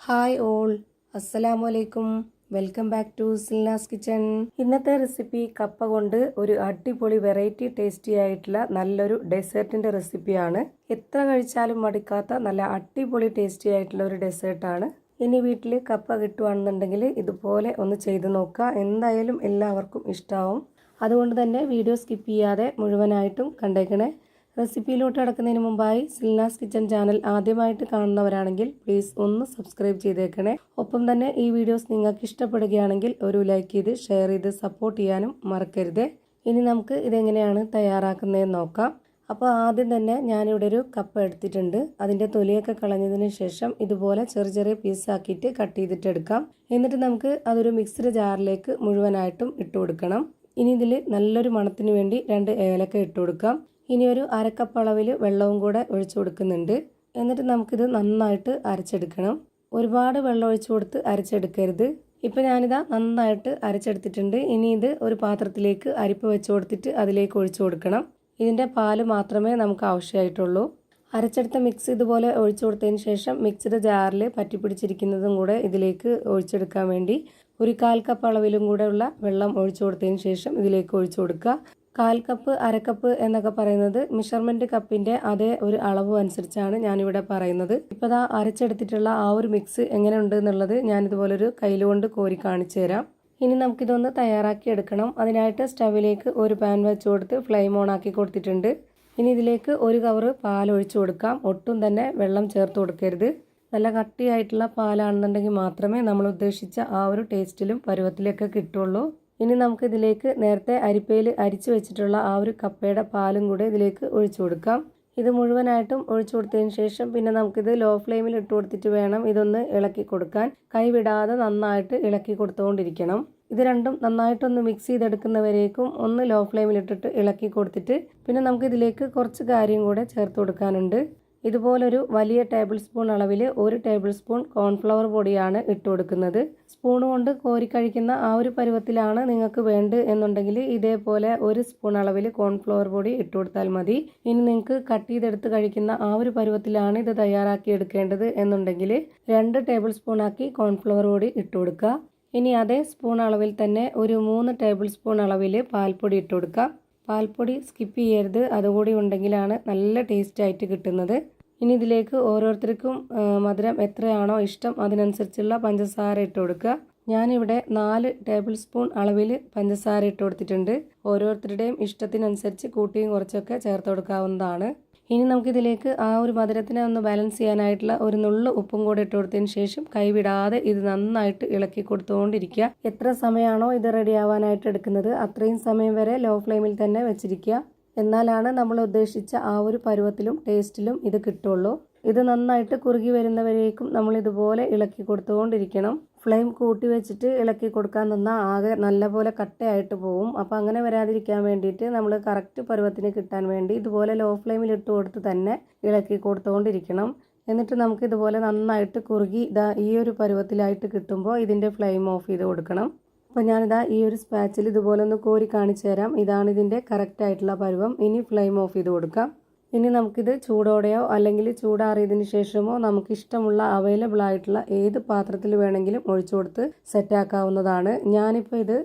Hi all, അസ്സലാമലൈക്കും. Welcome back to Silna's kitchen. ഇന്നത്തെ recipe കപ്പ കൊണ്ട് ഒരു അടിപൊളി വെറൈറ്റി ടേസ്റ്റി ആയിട്ടുള്ള നല്ലൊരു ഡെസേർട്ടിന്റെ റെസിപ്പിയാണ്. എത്ര കഴിച്ചാലും മടുക്കാത്ത നല്ല അടിപൊളി ടേസ്റ്റി ആയിട്ടുള്ള ഒരു ഡെസേർട്ടാണ്. ഇനി വീട്ടിൽ കപ്പ കിട്ടുവാണെന്നുണ്ടെങ്കിൽ ഇതുപോലെ ഒന്ന് ചെയ്ത് നോക്കുക. എന്തായാലും എല്ലാവർക്കും ഇഷ്ടമാവും. അതുകൊണ്ട് തന്നെ വീഡിയോ സ്കിപ്പ് ചെയ്യാതെ മുഴുവനായിട്ടും കണ്ടേക്കണേ. റെസിപ്പിയിലോട്ട് കിടക്കുന്നതിന് മുമ്പായി സിൽനാസ് കിച്ചൺ ചാനൽ ആദ്യമായിട്ട് കാണുന്നവരാണെങ്കിൽ പ്ലീസ് ഒന്ന് സബ്സ്ക്രൈബ് ചെയ്തേക്കണേ. ഒപ്പം തന്നെ ഈ വീഡിയോസ് നിങ്ങൾക്ക് ഇഷ്ടപ്പെടുകയാണെങ്കിൽ ഒരു ലൈക്ക് ചെയ്ത് ഷെയർ ചെയ്ത് സപ്പോർട്ട് ചെയ്യാനും മറക്കരുത്. ഇനി നമുക്ക് ഇതെങ്ങനെയാണ് തയ്യാറാക്കുന്നതെന്ന് നോക്കാം. അപ്പോൾ ആദ്യം തന്നെ ഞാനിവിടെ ഒരു കപ്പ എടുത്തിട്ടുണ്ട്. അതിൻ്റെ തൊലിയൊക്കെ കളഞ്ഞതിന് ശേഷം ഇതുപോലെ ചെറിയ ചെറിയ പീസാക്കിയിട്ട് കട്ട് ചെയ്തിട്ട് എടുക്കാം. എന്നിട്ട് നമുക്ക് അതൊരു മിക്സഡ് ജാറിലേക്ക് മുഴുവനായിട്ടും ഇട്ട് കൊടുക്കണം. ഇനി ഇതിൽ നല്ലൊരു മണത്തിന് വേണ്ടി 2 ഏലക്ക ഇട്ട് കൊടുക്കാം. ഇനി ഒരു അരക്കപ്പ് അളവിൽ വെള്ളവും കൂടെ ഒഴിച്ചു കൊടുക്കുന്നുണ്ട്. എന്നിട്ട് നമുക്കിത് നന്നായിട്ട് അരച്ചെടുക്കണം. ഒരുപാട് വെള്ളം ഒഴിച്ചു കൊടുത്ത് അരച്ചെടുക്കരുത്. ഇപ്പം ഞാനിതാ നന്നായിട്ട് അരച്ചെടുത്തിട്ടുണ്ട്. ഇനി ഇത് ഒരു പാത്രത്തിലേക്ക് അരിപ്പ് വെച്ച് കൊടുത്തിട്ട് അതിലേക്ക് ഒഴിച്ചു കൊടുക്കണം. ഇതിൻ്റെ പാല് മാത്രമേ നമുക്ക് ആവശ്യമായിട്ടുള്ളൂ. അരച്ചെടുത്ത മിക്സ് ഇതുപോലെ ഒഴിച്ചു കൊടുത്തതിന് ശേഷം മിക്സിയുടെ ജാറിൽ പറ്റിപ്പിടിച്ചിരിക്കുന്നതും കൂടെ ഇതിലേക്ക് ഒഴിച്ചെടുക്കാൻ വേണ്ടി ഒരു 1/4 കപ്പ് അളവിലും കൂടെ ഉള്ള വെള്ളം ഒഴിച്ചു കൊടുത്തതിന് ശേഷം ഇതിലേക്ക് ഒഴിച്ചു കൊടുക്കുക. 1/4 കപ്പ് അരക്കപ്പ് എന്നൊക്കെ പറയുന്നത് മെഷർമെൻറ്റ് കപ്പിൻ്റെ അതേ ഒരു അളവ് അനുസരിച്ചാണ് ഞാനിവിടെ പറയുന്നത്. ഇപ്പോൾ ദാ അരച്ചെടുത്തിട്ടുള്ള ആ ഒരു മിക്സ് എങ്ങനെയുണ്ട് എന്നുള്ളത് ഞാനിതുപോലൊരു കയ്യിലുകൊണ്ട് കോരി കാണിച്ചു തരാം. ഇനി നമുക്കിതൊന്ന് തയ്യാറാക്കി എടുക്കണം. അതിനായിട്ട് സ്റ്റവിലേക്ക് ഒരു പാൻ വെച്ച് കൊടുത്ത് ഫ്ലെയിം ഓൺ ആക്കി കൊടുത്തിട്ടുണ്ട്. ഇനി ഇതിലേക്ക് 1 കവറ് പാൽ ഒഴിച്ചു കൊടുക്കാം. ഒട്ടും തന്നെ വെള്ളം ചേർത്ത് കൊടുക്കരുത്. നല്ല കട്ടിയായിട്ടുള്ള പാലാണെന്നുണ്ടെങ്കിൽ മാത്രമേ നമ്മൾ ഉദ്ദേശിച്ച ആ ഒരു ടേസ്റ്റിലും പരുവത്തിലൊക്കെ കിട്ടുള്ളൂ. ഇനി നമുക്ക് ഇതിലേക്ക് നേരത്തെ അരിപ്പയിൽ അരിച്ചു വെച്ചിട്ടുള്ള ആ ഒരു കപ്പയുടെ പാലും കൂടെ ഇതിലേക്ക് ഒഴിച്ചു കൊടുക്കാം. ഇത് മുഴുവനായിട്ടും ഒഴിച്ചു കൊടുത്തതിന് ശേഷം പിന്നെ നമുക്കിത് ലോ ഫ്ലെയിമിൽ ഇട്ട് കൊടുത്തിട്ട് വേണം ഇതൊന്ന് ഇളക്കി കൊടുക്കാൻ. കൈ വിടാതെ നന്നായിട്ട് ഇളക്കി കൊടുത്തുകൊണ്ടിരിക്കണം. ഇത് രണ്ടും നന്നായിട്ടൊന്ന് മിക്സ് ചെയ്തെടുക്കുന്നവരേക്കും ഒന്ന് ലോ ഫ്ലെയിമിൽ ഇട്ടിട്ട് ഇളക്കി കൊടുത്തിട്ട് പിന്നെ നമുക്കിതിലേക്ക് കുറച്ച് കാര്യം കൂടെ ചേർത്ത് കൊടുക്കാനുണ്ട്. ഇതുപോലൊരു വലിയ ടേബിൾ സ്പൂൺ അളവിൽ 1 ടേബിൾ സ്പൂൺ കോൺഫ്ലവർ പൊടിയാണ് ഇട്ട് കൊടുക്കുന്നത്. സ്പൂൺ കൊണ്ട് കോരി കഴിക്കുന്ന ആ ഒരു പരുവത്തിലാണ് നിങ്ങൾക്ക് വേണ്ടത് എന്നുണ്ടെങ്കിൽ ഇതേപോലെ 1 സ്പൂൺ അളവിൽ കോൺഫ്ലവർ പൊടി ഇട്ട് കൊടുത്താൽ മതി. ഇനി നിങ്ങൾക്ക് കട്ട് ചെയ്തെടുത്ത് കഴിക്കുന്ന ആ ഒരു പരുവത്തിലാണ് ഇത് തയ്യാറാക്കി എടുക്കേണ്ടത് എന്നുണ്ടെങ്കിൽ 2 ടേബിൾ സ്പൂൺ ആക്കി കോൺഫ്ലവർ പൊടി ഇട്ട് കൊടുക്കുക. ഇനി അതേ സ്പൂൺ അളവിൽ തന്നെ ഒരു 3 ടേബിൾ സ്പൂൺ അളവിൽ പാൽപ്പൊടി ഇട്ട് കൊടുക്കുക. പാൽപ്പൊടി സ്കിപ്പ് ചെയ്യരുത്, അതുകൂടി ഉണ്ടെങ്കിലാണ് നല്ല ടേസ്റ്റ് ആയിട്ട് കിട്ടുന്നത്. ഇനി ഇതിലേക്ക് ഓരോരുത്തർക്കും മധുരം എത്രയാണോ ഇഷ്ടം അതിനനുസരിച്ചുള്ള പഞ്ചസാര ഇട്ട് കൊടുക്കുക. ഞാനിവിടെ 4 ടേബിൾ സ്പൂൺ അളവിൽ പഞ്ചസാര ഇട്ട് കൊടുത്തിട്ടുണ്ട്. ഓരോരുത്തരുടെയും ഇഷ്ടത്തിനനുസരിച്ച് കൂട്ടിയും കുറച്ചൊക്കെ ചേർത്ത് കൊടുക്കാവുന്നതാണ്. ഇനി നമുക്കിതിലേക്ക് ആ ഒരു മധുരത്തിനെ ഒന്ന് ബാലൻസ് ചെയ്യാനായിട്ടുള്ള ഒരു നുള്ളു ഉപ്പും കൂടെ ഇട്ട് കൊടുത്തതിന് ശേഷം കൈവിടാതെ ഇത് നന്നായിട്ട് ഇളക്കി കൊടുത്തുകൊണ്ടിരിക്കുക. എത്ര സമയമാണോ ഇത് റെഡി ആവാനായിട്ട് എടുക്കുന്നത് അത്രയും സമയം വരെ ലോ ഫ്ലെയിമിൽ തന്നെ വെച്ചിരിക്കുക. എന്നാലാണ് നമ്മൾ ഉദ്ദേശിച്ച ആ ഒരു പരുവത്തിലും ടേസ്റ്റിലും ഇത് കിട്ടുള്ളൂ. ഇത് നന്നായിട്ട് കുറുകി വരുന്നവരേക്കും നമ്മൾ ഇതുപോലെ ഇളക്കി കൊടുത്തുകൊണ്ടിരിക്കണം. ഫ്ലെയിം കൂട്ടി വെച്ചിട്ട് ഇളക്കി കൊടുക്കാൻ നിന്നാൽ ആകെ നല്ലപോലെ കട്ടയായിട്ട് പോവും. അപ്പോൾ അങ്ങനെ വരാതിരിക്കാൻ വേണ്ടിയിട്ട് നമ്മൾ കറക്റ്റ് പരുവത്തിന് കിട്ടാൻ വേണ്ടി ഇതുപോലെ ലോ ഫ്ലെയിമിൽ ഇട്ട് കൊടുത്ത് തന്നെ ഇളക്കി കൊടുത്തുകൊണ്ടിരിക്കണം. എന്നിട്ട് നമുക്ക് ഇതുപോലെ നന്നായിട്ട് കുറുകി ഈ ഒരു പരുവത്തിലായിട്ട് കിട്ടുമ്പോൾ ഇതിൻ്റെ ഫ്ലെയിം ഓഫ് ചെയ്ത് കൊടുക്കണം. അപ്പോൾ ഞാനിതാ ഈ ഒരു സ്പാച്ചിൽ ഇതുപോലെ ഒന്ന് കോരി കാണിച്ചു തരാം. ഇതാണ് ഇതിൻ്റെ കറക്റ്റായിട്ടുള്ള പരുവം. ഇനി ഫ്ലെയിം ഓഫ് ചെയ്ത് കൊടുക്കാം. ഇനി നമുക്കിത് ചൂടോടെയോ അല്ലെങ്കിൽ ചൂടാറിയതിന് ശേഷമോ നമുക്ക് ഇഷ്ടമുള്ള അവൈലബിൾ ആയിട്ടുള്ള ഏത് പാത്രത്തിൽ വേണമെങ്കിലും ഒഴിച്ചു കൊടുത്ത് സെറ്റാക്കാവുന്നതാണ്. ഞാനിപ്പോൾ ഇത്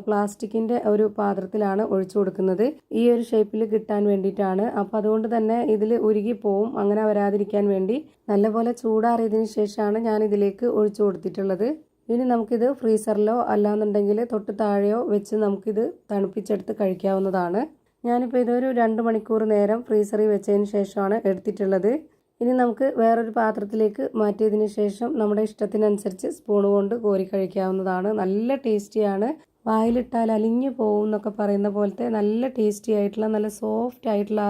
പ്ലാസ്റ്റിക്കിൻ്റെ ഒരു പാത്രത്തിലാണ് ഒഴിച്ചു കൊടുക്കുന്നത്. ഈ ഒരു ഷേപ്പിൽ കിട്ടാൻ വേണ്ടിയിട്ടാണ്. അപ്പോൾ അതുകൊണ്ട് തന്നെ ഇതിൽ ഉരുകി പോവും. അങ്ങനെ വരാതിരിക്കാൻ വേണ്ടി നല്ലപോലെ ചൂടാറിയതിന് ശേഷമാണ് ഞാൻ ഇതിലേക്ക് ഒഴിച്ചു കൊടുത്തിട്ടുള്ളത്. ഇനി നമുക്കിത് ഫ്രീസറിലോ അല്ലാന്നുണ്ടെങ്കിൽ തൊട്ട് താഴെയോ വെച്ച് നമുക്കിത് തണുപ്പിച്ചെടുത്ത് കഴിക്കാവുന്നതാണ്. ഞാനിപ്പോൾ ഇതൊരു 2 മണിക്കൂർ നേരം ഫ്രീസറിൽ വെച്ചതിന് ശേഷമാണ് എടുത്തിട്ടുള്ളത്. ഇനി നമുക്ക് വേറൊരു പാത്രത്തിലേക്ക് മാറ്റിയതിന് ശേഷം നമ്മുടെ ഇഷ്ടത്തിനനുസരിച്ച് സ്പൂൺ കൊണ്ട് കോരി കഴിക്കാവുന്നതാണ്. നല്ല ടേസ്റ്റിയാണ്. വായിലിട്ടാൽ അലിഞ്ഞു പോകും എന്നൊക്കെ പറയുന്ന പോലത്തെ നല്ല ടേസ്റ്റി ആയിട്ടുള്ള നല്ല സോഫ്റ്റ് ആയിട്ടുള്ള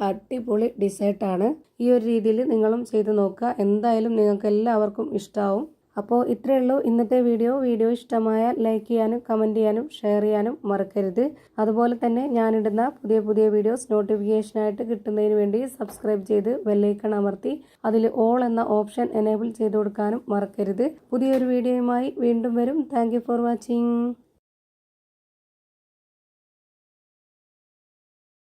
അടിപൊളി ഡിസേർട്ടാണ്. ഈ ഒരു രീതിയിൽ നിങ്ങളും ചെയ്ത് നോക്കുക. എന്തായാലും നിങ്ങൾക്ക് എല്ലാവർക്കും ഇഷ്ടമാവും. അപ്പോൾ ഇത്രയേ ഉള്ളൂ ഇന്നത്തെ വീഡിയോ ഇഷ്ടമായാൽ ലൈക്ക് ചെയ്യാനും കമൻറ്റ് ചെയ്യാനും ഷെയർ ചെയ്യാനും മറക്കരുത്. അതുപോലെ തന്നെ ഞാനിടുന്ന പുതിയ വീഡിയോസ് നോട്ടിഫിക്കേഷനായിട്ട് കിട്ടുന്നതിന് വേണ്ടി സബ്സ്ക്രൈബ് ചെയ്ത് ബെല്ലൈക്കൺ അമർത്തി അതിൽ ഓൾ എന്ന ഓപ്ഷൻ എനേബിൾ ചെയ്ത് കൊടുക്കാനും മറക്കരുത്. പുതിയൊരു വീഡിയോയുമായി വീണ്ടും വരും. Thank you for watching.